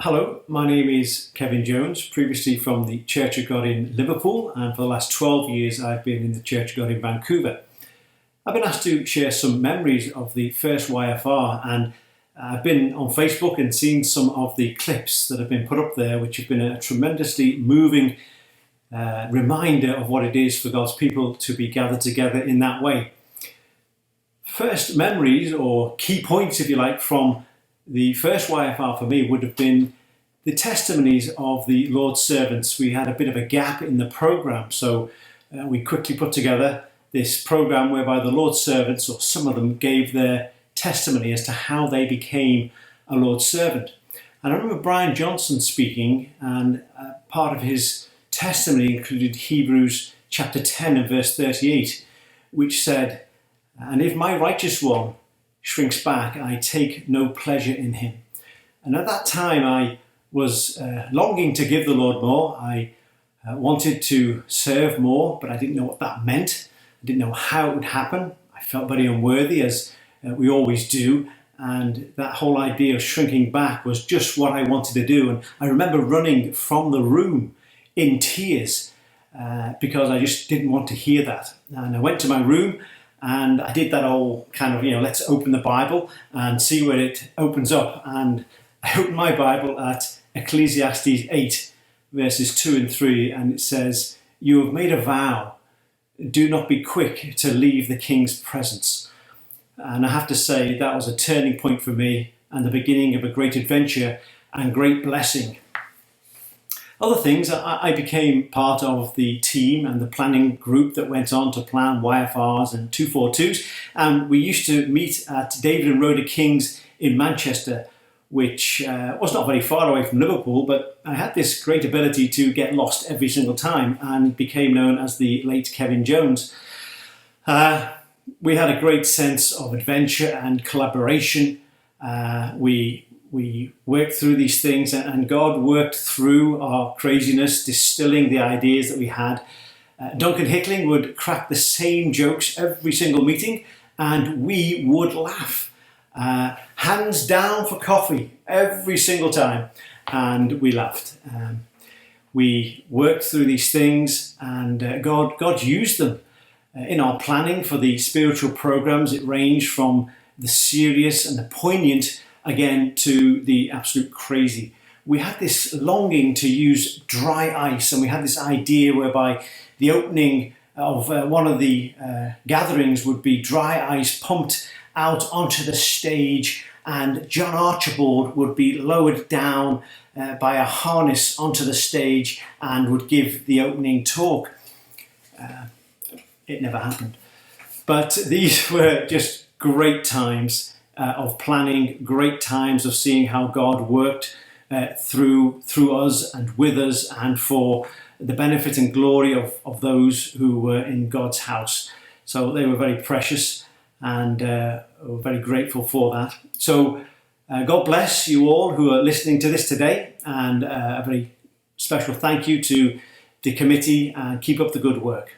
Hello, my name is Kevin Jones, previously from the Church of God in Liverpool, and for the last 12 years I've been in the Church of God in Vancouver. I've been asked to share some memories of the first YFR, and I've been on Facebook and seen some of the clips that have been put up there, which have been a tremendously moving reminder of what it is for God's people to be gathered together in that way. First memories, or key points if you like, from the first YFR for me would have been the testimonies of the Lord's servants. We had a bit of a gap in the programme, so we quickly put together this programme whereby the Lord's servants, or some of them, gave their testimony as to how they became a Lord's servant. And I remember Brian Johnson speaking, and part of his testimony included Hebrews chapter 10 and verse 38, which said, "And if my righteous one shrinks back, I take no pleasure in him." And at that time I was longing to give the Lord more. I wanted to serve more, but I didn't know what that meant. I didn't know how it would happen. I felt very unworthy, as we always do, and that whole idea of shrinking back was just what I wanted to do. And I remember running from the room in tears because I just didn't want to hear that. And I went to my room and I did that whole kind of, let's open the Bible and see where it opens up. And I opened my Bible at Ecclesiastes 8, verses 2 and 3, and it says, "You have made a vow. Do not be quick to leave the king's presence." And I have to say that was a turning point for me and the beginning of a great adventure and great blessing. Other things, I became part of the team and the planning group that went on to plan YFRs and 242s, and we used to meet at David and Rhoda King's in Manchester, which was not very far away from Liverpool, but I had this great ability to get lost every single time and became known as the late Kevin Jones. We had a great sense of adventure and collaboration. We worked through these things, and God worked through our craziness, distilling the ideas that we had. Duncan Hickling would crack the same jokes every single meeting, and we would laugh. Hands down for coffee every single time, and we laughed. We worked through these things, and God used them in our planning for the spiritual programs. It ranged from the serious and the poignant, again, to the absolute crazy. We had this longing to use dry ice, and we had this idea whereby the opening of one of the gatherings would be dry ice pumped out onto the stage, and John Archibald would be lowered down by a harness onto the stage and would give the opening talk. It never happened. But these were just great times of planning, great times of seeing how God worked through us and with us, and for the benefit and glory of those who were in God's house. So they were very precious, and we're very grateful for that. So God bless you all who are listening to this today, and a very special thank you to the committee, and keep up the good work.